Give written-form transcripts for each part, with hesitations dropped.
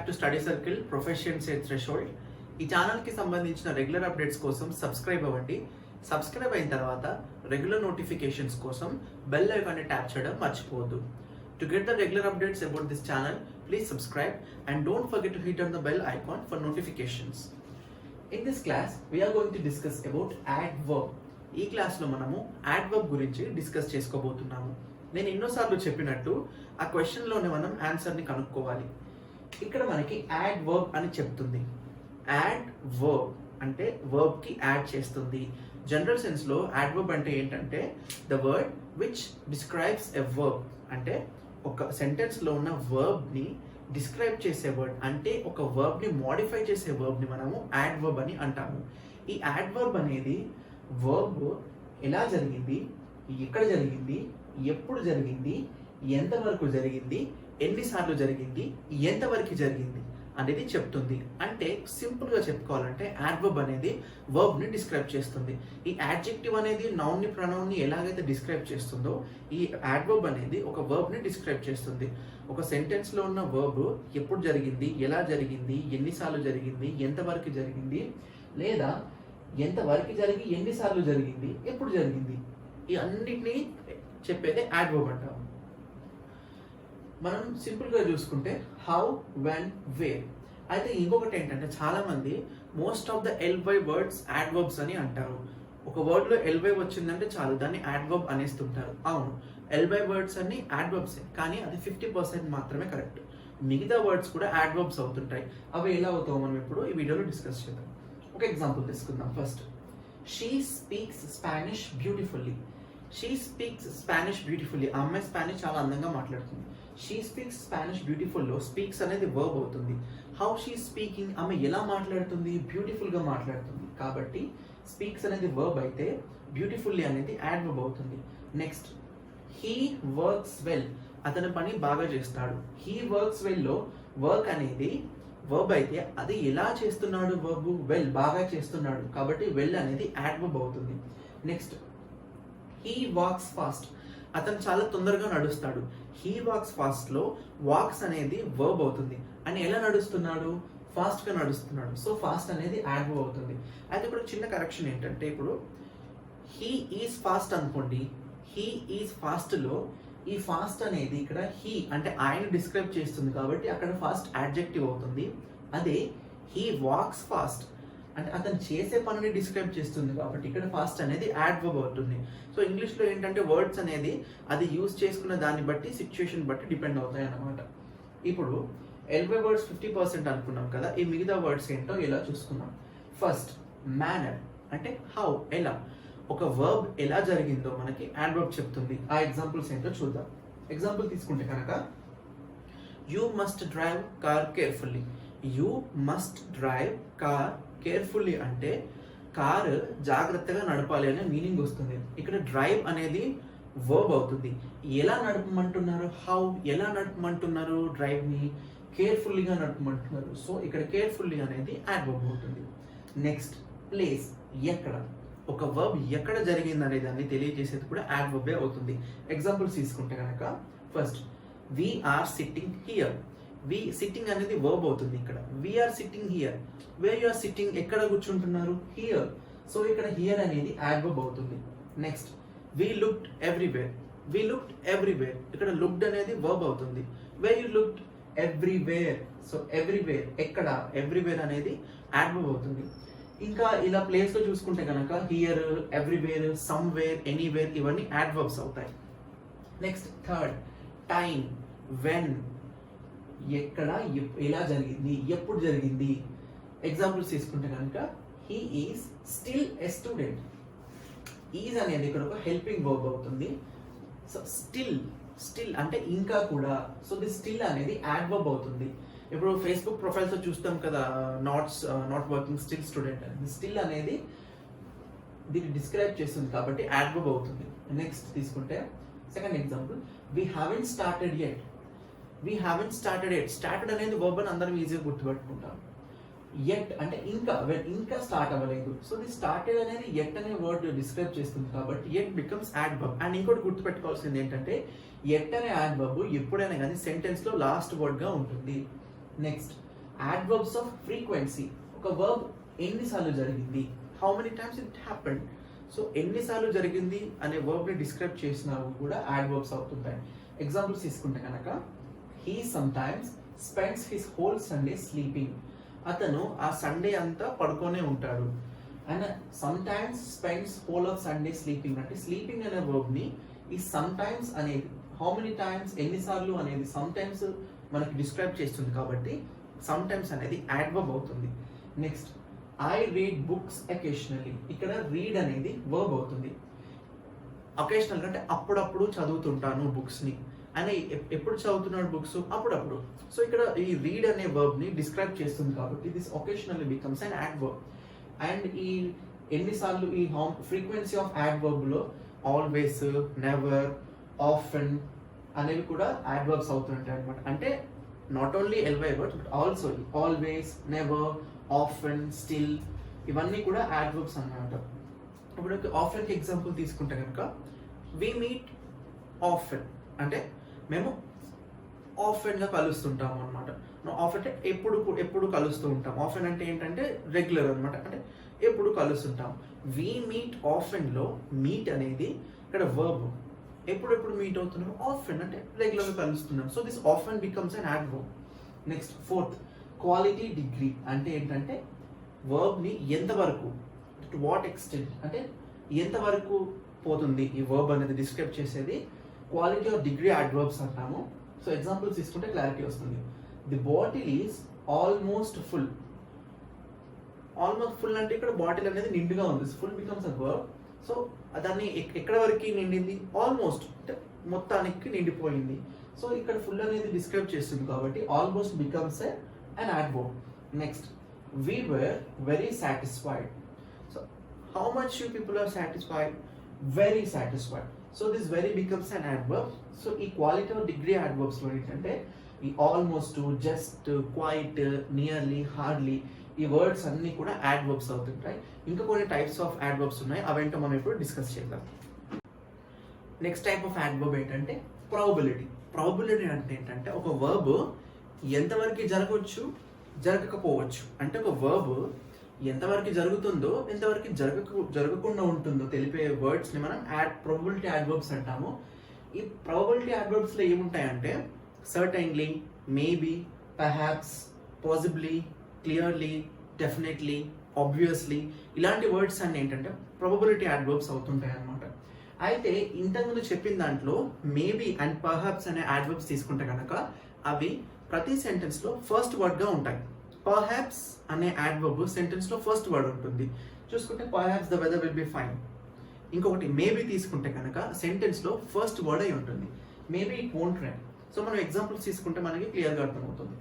Back to study circle professions threshold. ఈ ఛానల్కి సంబంధించిన రెగ్యులర్ అప్డేట్స్ కోసం సబ్స్క్రైబ్ అవ్వండి. సబ్స్క్రైబ్ అయిన తర్వాత రెగ్యులర్ నోటిఫికేషన్స్ కోసం బెల్ ఐకాన్ని ట్యాప్ చేయడం మర్చిపోవద్దు. To get the regular updates about this channel, please subscribe and don't forget to hit on the bell icon for notifications. In this class, we are going to discuss about adverb. ఈ క్లాస్లో మనము adverb గురించి discuss చేసుకోబోతున్నాము. నేను ఎన్నోసార్లు చెప్పినట్టు ఆ క్వశ్చన్లోనే మనం ఆన్సర్ని కనుక్కోవాలి. ఇక్కడ మనకి adverb అని చెప్తుంది. adverb అంటే వర్బ్కి యాడ్ చేస్తుంది. జనరల్ సెన్స్లో adverb అంటే ఏంటంటే the word which describes a verb, అంటే ఒక సెంటెన్స్లో ఉన్న వర్బ్ని డిస్క్రైబ్ చేసే వర్డ్, అంటే ఒక వర్బ్ని మోడిఫై చేసే వర్బ్ని మనము యాడ్వర్బ్ అని అంటాము. ఈ యాడ్వర్బ్ అనేది వర్బ్ ఎలా జరిగింది, ఎక్కడ జరిగింది, ఎప్పుడు జరిగింది, ఎంతవరకు జరిగింది, ఎన్నిసార్లు జరిగింది, ఎంతవరకు జరిగింది అనేది చెప్తుంది. అంటే సింపుల్గా చెప్పుకోవాలంటే యాడ్వర్బ్ అనేది వర్బ్ని డిస్క్రైబ్ చేస్తుంది. ఈ యాడ్జెక్టివ్ అనేది నౌన్ని ప్రొనౌన్ని ఎలాగైతే డిస్క్రైబ్ చేస్తుందో ఈ యాడ్వర్బ్ అనేది ఒక వర్బ్ని డిస్క్రైబ్ చేస్తుంది. ఒక సెంటెన్స్లో ఉన్న వర్బ్ ఎప్పుడు జరిగింది, ఎలా జరిగింది, ఎన్నిసార్లు జరిగింది, ఎంతవరకు జరిగింది, లేదా ఎంతవరకు జరిగి ఎన్నిసార్లు జరిగింది, ఎప్పుడు జరిగింది, ఈ అన్నిటినీ చెప్పేదే యాడ్వర్బ్ అంటాము. మనం సింపుల్గా చూసుకుంటే హౌ, వెన్, వేర్. అయితే ఇంకొకటి ఏంటంటే చాలామంది most of the LY words adverbs అని అంటారు. ఒక వర్డ్లో ఎల్వై వచ్చిందంటే చాలు దాన్ని యాడ్వర్బ్ అనేస్తుంటారు. అవును, ఎల్వై వర్డ్స్ అన్ని యాడ్వర్బ్సే, కానీ అది 50% మాత్రమే కరెక్ట్. మిగతా వర్డ్స్ కూడా యాడ్వర్బ్స్ అవుతుంటాయి. అవి ఎలా అవుతావు మనం ఇప్పుడు ఈ వీడియోలో డిస్కస్ చేద్దాం. ఒక ఎగ్జాంపుల్ తీసుకుందాం. First, she speaks Spanish beautifully. She speaks Spanish beautifully. ఆ అమ్మాయి స్పానిష్ చాలా అందంగా మాట్లాడుతుంది. షీ స్పీక్స్ స్పానిష్ బ్యూటిఫుల్లో స్పీక్స్ అనేది వర్బ్ అవుతుంది. హౌ షీ స్పీకింగ్, ఆమె ఎలా మాట్లాడుతుంది, బ్యూటిఫుల్గా మాట్లాడుతుంది. కాబట్టి స్పీక్స్ అనేది వర్బ్ అయితే బ్యూటిఫుల్లీ అనేది యాడ్వర్బ్ అవుతుంది. Next, he works well. అతని పని బాగా చేస్తాడు. హీ వర్క్స్ వెల్లో వర్క్ అనేది వర్బ్ అయితే అది ఎలా చేస్తున్నాడు, వర్బ్ వెల్, బాగా చేస్తున్నాడు. కాబట్టి వెల్ అనేది యాడ్వర్బ్ అవుతుంది. Next, he walks fast. అతను చాలా తొందరగా నడుస్తాడు. హీ వాక్స్ ఫాస్ట్లో వాక్స్ అనేది వర్బ్ అవుతుంది. అని ఎలా నడుస్తున్నాడు, ఫాస్ట్గా నడుస్తున్నాడు. సో ఫాస్ట్ అనేది యాడ్వర్బ్ అవుతుంది. అయితే ఇప్పుడు చిన్న కరెక్షన్ ఏంటంటే, ఇప్పుడు హీ ఈజ్ ఫాస్ట్ అనుకోండి. హీ ఈజ్ ఫాస్ట్లో ఈ ఫాస్ట్ అనేది ఇక్కడ హీ అంటే ఆయన డిస్క్రైబ్ చేస్తుంది కాబట్టి అక్కడ ఫాస్ట్ యాడ్జెక్టివ్ అవుతుంది. అదే హీ వాక్స్ ఫాస్ట్ అంటే అతను చేసే పనిని డిస్క్రైబ్ చేస్తుంది కాబట్టి ఇక్కడ ఫాస్ట్ అనేది యాడ్వర్బ్ అవుతుంది. సో ఇంగ్లీష్లో ఏంటంటే వర్డ్స్ అనేది అది యూజ్ చేసుకున్న దాన్ని బట్టి సిచ్యుయేషన్ బట్టి డిపెండ్ అవుతాయి అన్నమాట. ఇప్పుడు ఎల్వై వర్డ్స్ 50% అనుకున్నాం కదా, ఈ మిగతా వర్డ్స్ ఏంటో ఇలా చూసుకున్నాం. ఫస్ట్, మేనర్ అంటే హౌ, ఎలా. ఒక వర్బ్ ఎలా జరిగిందో మనకి యాడ్వర్బ్ చెప్తుంది. ఆ ఎగ్జాంపుల్స్ ఏంటో చూద్దాం. ఎగ్జాంపుల్ తీసుకుంటే కనుక, you must drive car carefully. You must drive car carefully అంటే కారు జాగ్రత్తగా నడపాలి అనే మీనింగ్ వస్తుంది. ఇక్కడ డ్రైవ్ అనేది వర్బ్ అవుతుంది. ఎలా నడపమంటున్నారు, హౌ, ఎలా నడపమంటున్నారు డ్రైవ్ని, కేర్ఫుల్లీగా నడపమంటున్నారు. సో ఇక్కడ కేర్ఫుల్లీ అనేది యాడ్వర్బ్ అవుతుంది. నెక్స్ట్, ప్లేస్, ఎక్కడ. ఒక వర్బ్ ఎక్కడ జరిగింది అనే దాన్ని తెలియజేసేది కూడా యాడ్వర్బే అవుతుంది. ఎగ్జాంపుల్స్ తీసుకుంటే కనుక, first, we are sitting here. We sitting అనేది వర్బ్ అవుతుంది. ఇక్కడ we are sitting here. Where you are sitting, ఎక్కడ కూర్చుంటున్నారు, హియర్. సో ఇక్కడ హియర్ అనేది యాడ్వర్బ్ అవుతుంది. Next, we looked everywhere. We looked everywhere, ఇక్కడ లుక్డ్ అనేది వర్బ్ అవుతుంది. Where you looked everywhere. So everywhere ఎక్కడ, ఎవ్రీవేర్ అనేది యాడ్వర్బ్ అవుతుంది. ఇంకా ఇలా ప్లేస్లో చూసుకుంటే కనుక హియర్, ఎవ్రీవేర్, సమ్వేర్, ఎనీవేర్ ఇవన్నీ యాడ్వర్బ్స్ అవుతాయి. నెక్స్ట్, థర్డ్, టైం, వెన్, ఎక్కడ, ఎలా జరిగింది, ఎప్పుడు జరిగింది. ఎగ్జాంపుల్స్ తీసుకుంటే కనుక, he is still a student. Is అనేది ఇక్కడ ఒక హెల్పింగ్ వర్బ్ అవుతుంది. సో స్టిల్ అంటే ఇంకా కూడా. సో ది స్టిల్ అనేది యాడ్వర్బ్ అవుతుంది. ఇప్పుడు ఫేస్బుక్ ప్రొఫైల్స్లో చూస్తాం కదా, నాట్ వర్కింగ్ స్టిల్ స్టూడెంట్ అని. స్టిల్ అనేది దీన్ని డిస్క్రైబ్ చేస్తుంది కాబట్టి యాడ్వర్బ్ అవుతుంది. నెక్స్ట్ తీసుకుంటే second example, we haven't started yet. We haven't started yet. Started అనేది వర్బ్ అని అందరం ఈజీగా గుర్తుపెట్టుకుంటాం. యెట్ అంటే ఇంకా స్టార్ట్ అవ్వలేదు. సో ది స్టార్టెడ్ అనేది యెట్ అనే వర్డ్ డిస్క్రైబ్ చేస్తుంది కాబట్టి యెట్ బికమ్స్ యాడ్వర్బ్. అండ్ ఇంకోటి గుర్తుపెట్టుకోవాల్సింది ఏంటంటే, యెట్ అనే యాడ్వర్బ్ ఎప్పుడైనా కానీ సెంటెన్స్లో లాస్ట్ వర్డ్గా ఉంటుంది. Next, adverbs of frequency. ఒక verb ఎన్నిసార్లు జరిగింది, how many times it happened. So ఎన్నిసార్లు జరిగింది అనే verb ని డిస్క్రైబ్ చేసినవి కూడా adverbs అవుతుంటాయి. ఎగ్జాంపుల్స్ తీసుకుంటే కనుక he sometimes spends his whole Sunday sleeping. అతను ఆ సండే అంతా పడుకొనే ఉంటాడు. And sometimes spends whole of Sunday sleeping అంటే స్లీపింగ్ అనే verb ని ఈ sometimes అనేది how many times ఎన్నిసార్లు అనేది sometimes మనకి డిస్క్రైబ్ చేస్తుంది కాబట్టి sometimes అనేది adverb అవుతుంది. Next I read books occasionally. ఇక్కడ read అనేది verb అవుతుంది. ఒకేషనల్ అంటే అప్పుడప్పుడు చదువుతుంటాను బుక్స్ ని అని ఎప్పుడు చదువుతున్నాడు బుక్స్ అప్పుడప్పుడు. సో ఇక్కడ ఈ రీడ్ అనే verb ని డిస్క్రైబ్ చేస్తుంది కాబట్టి this occasionally becomes an adverb. And ఈ ఎన్నిసార్లు ఈ ఫ్రీక్వెన్సీ ఆఫ్ adverb లో ఆల్వేస్, నెవర్, ఆఫెన్ అనేవి కూడా adverbs అవుతుంటాయి అనమాట. అంటే not only LY words but also always, never, often, still ఇవన్నీ కూడా adverbs అన్నమాట. ఇప్పుడు ఆఫెన్ కి ఎగ్జాంపుల్ తీసుకుంటే కనుక వి మీట్ ఆఫెన్ అంటే మేము ఆఫెన్ గా కలుస్తుంటాము అనమాట. ఆఫ్ అంటే ఎప్పుడు కలుస్తూ ఉంటాం. ఆఫెన్ అంటే ఏంటంటే రెగ్యులర్ అనమాట, అంటే ఎప్పుడు కలుస్తుంటాం. వి మీట్ ఆఫెన్ లో మీట్ అనేది ఇక్కడ వర్బ్. ఎప్పుడు మీట్ అవుతున్నాం, ఆఫెన్ అంటే రెగ్యులర్ గా కలుస్తున్నాం. So this often becomes an adverb. Next fourth quality degree అంటే ఏంటంటే వర్బ్ ని ఎంతవరకు, టు వాట్ ఎక్స్టెంట్ అంటే ఎంతవరకు పోతుంది ఈ వర్బ్ అనేది డిస్క్రైబ్ చేసేది క్వాలిటీ ఆఫ్ డిగ్రీ adverbs అంటాము. సో ఎగ్జాంపుల్స్ తీసుకుంటే క్లారిటీ వస్తుంది. The bottle is almost full. Almost full అంటే ఇక్కడ బాటిల్ అనేది నిండుగా ఉంది. Full becomes a verb. So దాన్ని ఎక్కడ వరకు నిండింది, ఆల్మోస్ట్ అంటే మొత్తానికి నిండిపోయింది. సో ఇక్కడ ఫుల్ అనేది డిస్క్రైబ్ చేస్తుంది కాబట్టి almost becomes an adverb. Next we were very satisfied. So how much you people are satisfied? Very satisfied. So this very becomes an adverb. So ఈ క్వాలిటీ ఆఫ్ డిగ్రీ adverbs లో ఏంటంటే ఈ almost, just, quite, nearly, hardly ఈ words అన్ని కూడా adverbs అవుతుంటాయి. ఇంకా కొన్ని టైప్స్ ఆఫ్ adverbs ఉన్నాయి, అవేంటో మనం ఇప్పుడు డిస్కస్ చేద్దాం. నెక్స్ట్ టైప్ ఆఫ్ adverb ఏంటంటే ప్రాబబిలిటీ. ప్రాబబిలిటీ అంటే ఏంటంటే ఒక వర్బ్ ఎంతవరకు జరగవచ్చు, జరగకపోవచ్చు. అంటే ఒక వర్బ్ ఎంతవరకు జరుగుతుందో, ఎంతవరకు జరగకుండా ఉంటుందో తెలిపే వర్డ్స్ని మనం ప్రాబబిలిటీ adverbs అంటాము. ఈ ప్రాబబిలిటీ adverbs లో ఏముంటాయంటే certainly, maybe, perhaps, possibly, clearly, definitely, obviously ఇలాంటి వర్డ్స్ అన్ని ఏంటంటే ప్రాబబిలిటీ adverbs అవుతుంటాయి అన్నమాట. అయితే ఇంతకుముందు చెప్పిన దాంట్లో మేబీ అండ్ పర్హాప్స్ అనే adverbs తీసుకుంటే కనుక అవి ప్రతి సెంటెన్స్ లో ఫస్ట్ వర్డ్ గా ఉంటాయి. పర్హాప్స్ అనే adverb సెంటెన్స్ లో ఫస్ట్ వర్డ్ ఉంటుంది. చూసుకుంటే perhaps the weather will be fine. ఇంకొకటి మేబీ తీసుకుంటే కనుక సెంటెన్స్ లో ఫస్ట్ వర్డ్ అయి ఉంటుంది. Maybe it won't rain. So మనం ఎగ్జాంపుల్స్ తీసుకుంటే మనకి క్లియర్ గా అర్థమవుతుంది.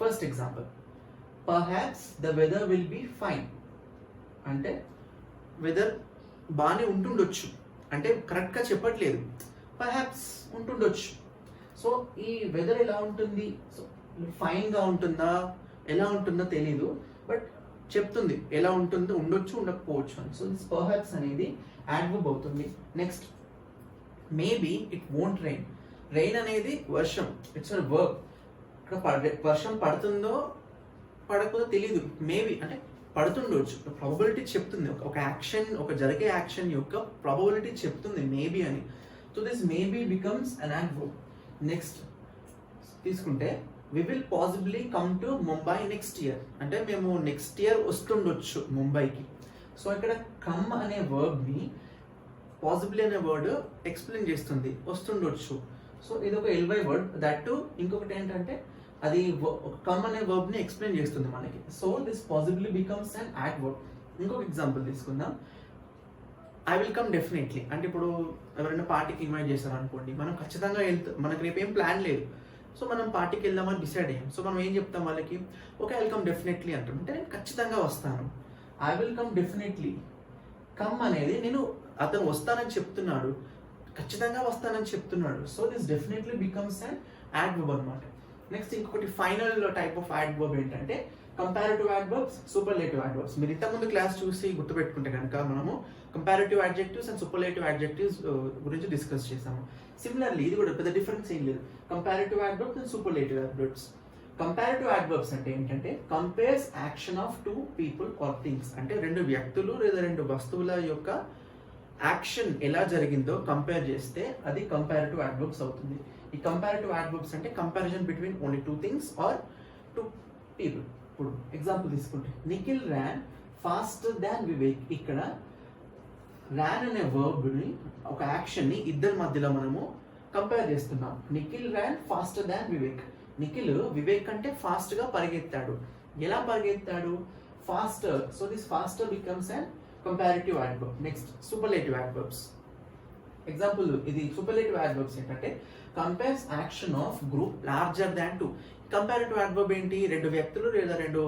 First example, perhaps the weather will be fine అంటే వెదర్ బాగానే ఉంటుండొచ్చు, అంటే కరెక్ట్ గా చెప్పట్లేదు, పర్హాప్స్ ఉంటుండొచ్చు. సో ఈ వెదర్ ఎలా ఉంటుంది, సో ఫైన్ గా ఉంటుందా, ఎలా ఉంటుందో తెలీదు, బట్ చెప్తుంది ఎలా ఉంటుందో, ఉండొచ్చు, ఉండకపోవచ్చు అని. సో దిస్ పర్హాప్స్ అనేది adverb అవుతుంది. Next maybe it won't rain. Rain అనేది వర్షం, ఇట్స్ అ వర్బ్. ఇక్కడ వర్షం పడుతుందో పడకపోతే తెలీదు. మేబీ అంటే పడుతుండొచ్చు, ప్రాబబిలిటీ చెప్తుంది. ఒక యాక్షన్, ఒక జరిగే యాక్షన్ యొక్క ప్రాబబిలిటీ చెప్తుంది మేబీ అని. So this maybe becomes an adverb. Next తీసుకుంటే we will possibly come to Mumbai next year అంటే మేము నెక్స్ట్ ఇయర్ వస్తుండొచ్చు ముంబైకి. సో ఇక్కడ కమ్ అనే వర్బ్ ని పాసిబ్లీ అనే వర్డ్ ఎక్స్ప్లెయిన్ చేస్తుంది, వస్తుండొచ్చు. సో ఇది ఒక ఎల్వై వర్డ్. దట్ టు ఇంకొకటి ఏంటంటే అది కమ్ అనే వర్బ్ ని ఎక్స్ప్లెయిన్ చేస్తుంది మనకి. So this possibly becomes an adverb. ఇంకొక ఎగ్జాంపుల్ తీసుకుందాం. ఐ విల్ కమ్ డెఫినెట్లీ అంటే ఇప్పుడు ఎవరైనా పార్టీకి ఇన్వైట్ చేశారు అనుకోండి, మనం ఖచ్చితంగా మనకి రేపు ఏం ప్లాన్ లేదు, సో మనం పార్టీకి వెళ్దామని డిసైడ్ అయ్యాం. సో మనం ఏం చెప్తాం వాళ్ళకి, okay I will come definitely అంటాం. అంటే నేను ఖచ్చితంగా వస్తాను, I will come definitely. Come అనేది నేను అతను వస్తానని చెప్తున్నాడు, ఖచ్చితంగా వస్తానని చెప్తున్నాడు. So this definitely becomes an adverb అనమాట. నెక్స్ట్ ఇంకొకటి ఫైనల్ టైప్ ఆఫ్ adverb ఏంటంటే కంపారిటివ్ adverbs, సూపర్లేటివ్ adverbs. మీరు ఇంతకుముందు క్లాస్ చూసి గుర్తుపెట్టుకుంటే కనుక మనము comparative adjectives and superlative adjectives గురించి డిస్కస్ చేసాము. సిమిలర్లీ ఇది కూడా పెద్ద డిఫరెన్స్ ఏం లేదు. Comparative adverbs and superlative adverbs. Comparative adverbs అంటే ఏంటంటే compares action of two people or things, అంటే రెండు వ్యక్తులు లేదా రెండు వస్తువుల యొక్క యాక్షన్ ఎలా జరిగిందో కంపేర్ చేస్తే అది కంపారిటివ్ యాడ్వర్బ్స్ అవుతుంది. ఈ కంపారిటివ్ యాడ్వర్బ్స్ అంటే comparison between only two things or two people. ఇప్పుడు ఎగ్జాంపుల్ తీసుకుంటే Nikhil ran faster than Vivek. ఇక్కడ ర్యాన్ అనే వర్బ్ని, ఒక యాక్షన్ని ఇద్దరి మధ్యలో మనము కంపేర్ చేస్తున్నాం. Nikhil ran faster than Vivek. Nikhil Vivek కంటే ఫాస్ట్గా పరిగెత్తాడు. ఎలా పరిగెత్తాడు? Faster. So this faster becomes and comparative adverb. Next superlative adverbs. Example ఇది సూపర్లేటివ్ యాడ్వర్బ్స్ ఏంటంటే compares action of group larger than two. Comparative adverb ఏంటి? రెండు వ్యక్తులు లేదా రెండు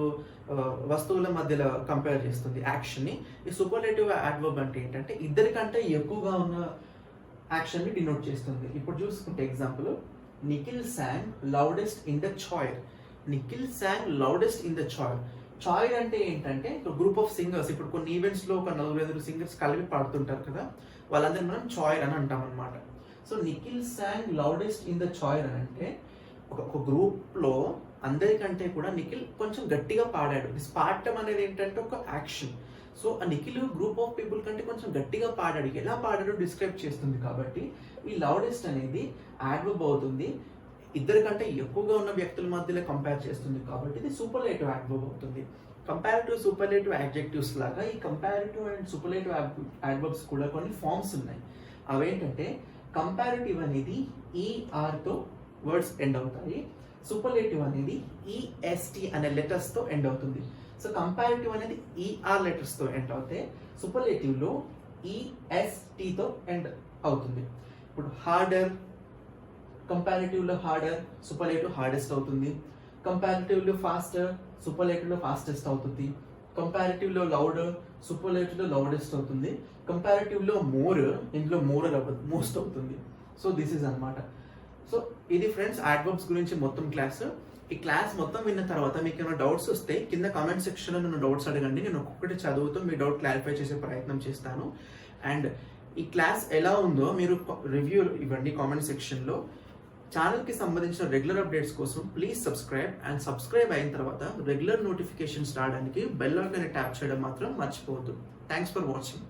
వస్తువుల మధ్యలో కంపేర్ చేస్తుంది యాక్షన్ని. ఈ సూపర్లేటివ్ యాడ్వర్బ్ అంటే ఏంటంటే ఇద్దరికంటే ఎక్కువగా ఉన్న యాక్షన్ని డినోట్ చేస్తుంది. ఇప్పుడు చూసుకుంటే example Nikhil sang loudest in the choir. Nikhil sang loudest in the choir. Choir అంటే ఏంటంటే గ్రూప్ ఆఫ్ సింగర్స్. ఇప్పుడు కొన్ని ఈవెంట్స్లో ఒక 4-5 సింగర్స్ కలిపి పాడుతుంటారు కదా, వాళ్ళందరూ మనం చాయిర్ అని అంటాం అనమాట. So Nikhil sang loudest in the choir అని అంటే ఒక గ్రూప్లో అందరికంటే కూడా నిఖిల్ కొంచెం గట్టిగా పాడాడు. పాడటం అనేది ఏంటంటే ఒక యాక్షన్. సో ఆ నిఖిల్ గ్రూప్ ఆఫ్ పీపుల్ కంటే కొంచెం గట్టిగా పాడాడు. ఎలా పాడాడో డిస్క్రైబ్ చేస్తుంది. కాబట్టి ఈ లౌడెస్ట్ అనేది యాడ్వర్బ్ అవుతుంది. ఇద్దరికంటే ఎక్కువగా ఉన్న వ్యక్తుల మధ్యలో కంపేర్ చేస్తుంది కాబట్టి ఇది సూపర్లేటివ్ యాడ్వర్బ్ అవుతుంది. కంపారిటివ్ సూపర్లేటివ్ యాడ్జెక్టివ్స్ లాగా ఈ కంపారిటివ్ అండ్ సూపర్లేటివ్ యాడ్వర్బ్స్ కూడా కొన్ని ఫార్మ్స్ ఉన్నాయి. అవేంటంటే కంపారిటివ్ అనేది ఈఆర్తో వర్డ్స్ ఎండ్ అవుతాయి. సూపర్లేటివ్ అనేది ఈఎస్టీ అనే లెటర్స్తో ఎండ్ అవుతుంది. సో కంపారిటివ్ అనేది ఈఆర్ లెటర్స్తో ఎండ్ అవుతాయి. సూపర్లేటివ్లో ఈఎస్టీతో ఎండ్ అవుతుంది. ఇప్పుడు హార్డర్, కంపారిటివ్లో హార్డర్, సూపర్లేటివ్ హార్డెస్ట్ అవుతుంది. కంపారిటివ్లో ఫాస్టర్, సూపర్లేటివ్లో ఫాస్టెస్ట్ అవుతుంది. కంపారిటివ్లో లౌడర్, సూపర్లేటివ్లో లౌడెస్ట్ అవుతుంది. కంపారిటివ్లో మోర్, ఇందులో మోరర్ అవ్వదు, మోస్ట్ అవుతుంది. సో దిస్ ఈజ్ అనమాట. సో ఇది ఫ్రెండ్స్ యాడ్వర్బ్స్ గురించి మొత్తం క్లాస్. ఈ క్లాస్ మొత్తం విన్న తర్వాత మీకు ఏమైనా డౌట్స్ వస్తే కింద కామెంట్ సెక్షన్లో నన్ను డౌట్స్ అడగండి. నేను ఒక్కొక్కటి చదువుతూ మీ డౌట్ క్లారిఫై చేసే ప్రయత్నం చేస్తాను. అండ్ ఈ క్లాస్ ఎలా ఉందో మీరు రివ్యూ ఇవ్వండి కామెంట్ సెక్షన్లో. ఛానల్కి సంబంధించిన రెగ్యులర్ అప్డేట్స్ కోసం ప్లీజ్ సబ్స్క్రైబ్. అండ్ సబ్స్క్రైబ్ అయిన తర్వాత రెగ్యులర్ నోటిఫికేషన్స్ రావడానికి బెల్ ఐకాన్ ట్యాప్ చేయడం మాత్రం మర్చిపోవద్దు. Thanks for watching.